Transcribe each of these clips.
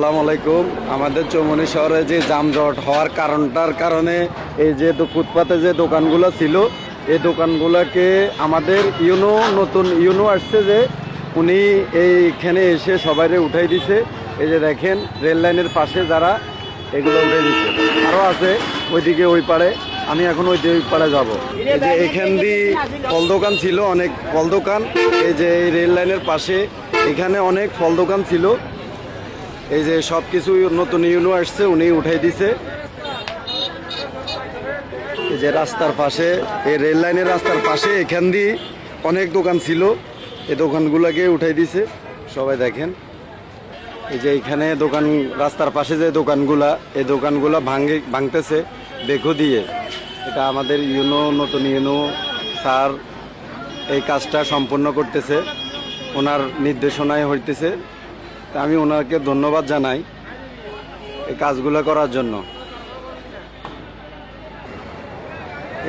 আসসালামু আলাইকুম। আমাদের চৌমনি শহরে যে যানজট হওয়ার কারণে এই যে ফুটপাতে যে দোকানগুলো ছিল এই দোকানগুলোকে আমাদের নতুন ইউনো আসছে যে উনি এইখানে এসে সবাইরে উঠাই দিছে। এই যে দেখেন রেল লাইনের পাশে যারা এগুলো উঠাই দিচ্ছে, আরও আছে ওইদিকে ওই পাড়ে। আমি এখন ওই পাড়ে যাব। এই যে এখান দিয়ে ফল দোকান ছিল, অনেক ফল দোকান। এই যে এই রেল লাইনের পাশে এখানে অনেক ফল দোকান ছিল। এই যে সব কিছু নতুন ইউনো আসছে, উনি উঠাই দিছে। এই যে রাস্তার পাশে, এই রেল লাইনের রাস্তার পাশে এখান দিয়ে অনেক দোকান ছিল, এই দোকানগুলোকে উঠাই দিছে। সবাই দেখেন এই যে এইখানে দোকান, রাস্তার পাশে যে দোকানগুলা, এই দোকানগুলা ভাঙতেছে বেকো দিয়ে। এটা আমাদের নতুন ইউনো স্যার এই কাজটা সম্পন্ন করতেছে, ওনার নির্দেশনায় হইতেছে। আমি ওনাকে ধন্যবাদ জানাই এই কাজগুলো করার জন্য।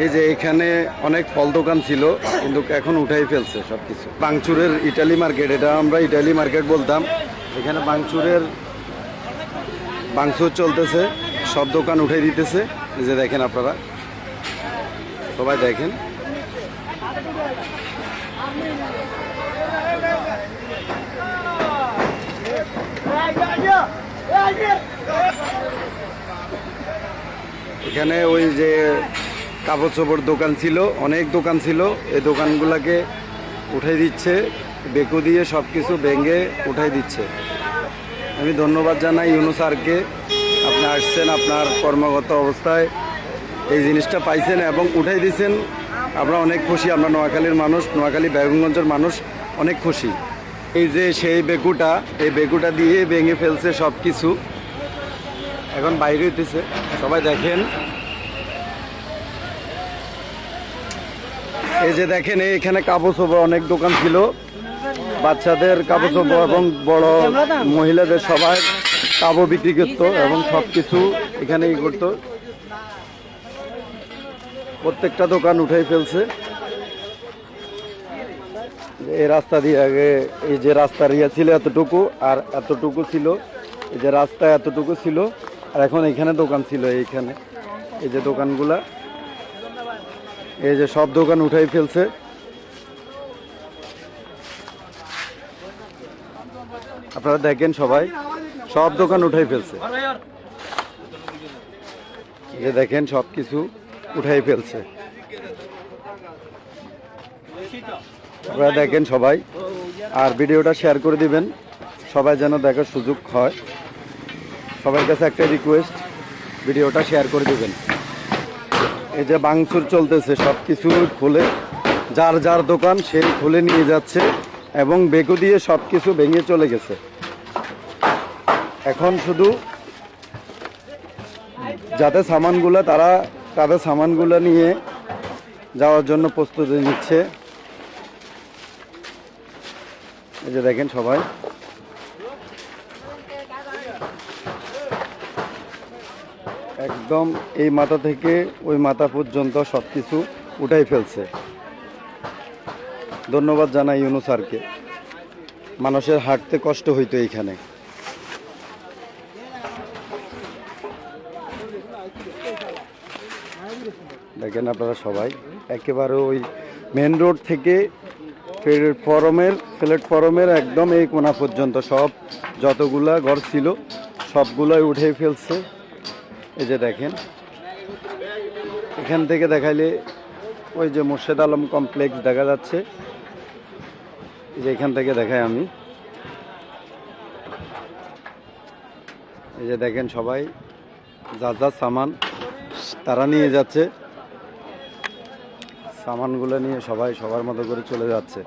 এই যে এখানে অনেক ফল দোকান ছিল, কিন্তু এখন উঠাই ফেলছে সব কিছু। বাংচুরের ইটালি মার্কেট, এটা আমরা ইটালি মার্কেট বলতাম। এখানে বাংচুর চলতেছে, সব দোকান উঠাই দিতেছে। এই যে দেখেন, আপনারা সবাই দেখেন। এখানে ওই যে কাপড় চোপড় দোকান ছিল, অনেক দোকান ছিল, এই দোকানগুলোকে উঠাই দিচ্ছে বেকু দিয়ে, সব কিছু ভেঙে উঠাই দিচ্ছে। আমি ধন্যবাদ জানাই ইউনূস স্যারকে। আপনি আসছেন, আপনার কর্মগত অবস্থায় এই জিনিসটা পাইছেন এবং উঠাই দিচ্ছেন। আমরা অনেক খুশি, আমরা নোয়াখালীর মানুষ, নোয়াখালী বেগমগঞ্জের মানুষ অনেক খুশি। এই যে সেই বেকুটা, এই বেকুটা দিয়ে ভেঙে ফেলছে সব কিছু, এখন বাইরে হইতেছে। সবাই দেখেন, এই যে দেখেন এখানে কাপড় চোপড় অনেক দোকান ছিল, বাচ্চাদের কাপড় চোপড় এবং বড় মহিলাদের সবাই কাপড় বিক্রি করতো এবং সব কিছু এখানে করতো। প্রত্যেকটা দোকান উঠাই ফেলছে। এই রাস্তা দিয়ে আগে, এই যে রাস্তার ছিল এতটুকু, আর এতটুকু ছিল, এই যে রাস্তা এতটুকু ছিল, আর এখন এখানে দোকান ছিল। এইখানে এই যে দোকানগুলা, এই যে সব দোকান উঠাই ফেলছে। আপনারা দেখেন, সবাই সব দোকান উঠাই ফেলছে। এই যে দেখেন সব কিছু উঠাই ফেলছে। আপনারা দেখেন সবাই, আর ভিডিওটা শেয়ার করে দিবেন, সবাই যেন দেখার সুযোগ হয়। সবার কাছে একটা রিকোয়েস্ট, ভিডিওটা শেয়ার করে দিবেন। এই যে ভাঙচুর চলতেছে, সব কিছু খুলে, যার যার দোকান সেই খুলে নিয়ে যাচ্ছে এবং বেকু দিয়ে সব কিছু ভেঙে চলে গেছে। এখন শুধু যাদের সামানগুলো, তারা তাদের সামানগুলো নিয়ে যাওয়ার জন্য প্রস্তুতি নিচ্ছে। এই যে দেখেন সবাই, একদম এই মাথা থেকে ওই মাথা পর্যন্ত সব কিছু উঠাই ফেলছে। ধন্যবাদ জানাই ইউনূস স্যারকে। মানুষের হাঁটতে কষ্ট হইতো এইখানে। দেখেন আপনারা সবাই, একেবারে ওই মেন রোড থেকে প্ল্যাটফর্মের একদম এই কোণা পর্যন্ত সব যতগুলা ঘর ছিল সবগুলোই উঠে ফেলছে। এই যে দেখেন, এখান থেকে দেখাইলে ওই যে মোর্শেদ আলম কমপ্লেক্স দেখা যাচ্ছে। এই যে এখান থেকে দেখাই আমি। এই যে দেখেন সবাই যার যার সামান তারা নিয়ে যাচ্ছে, সামানগুলো নিয়ে সবাই সবার মতো করে চলে যাচ্ছে।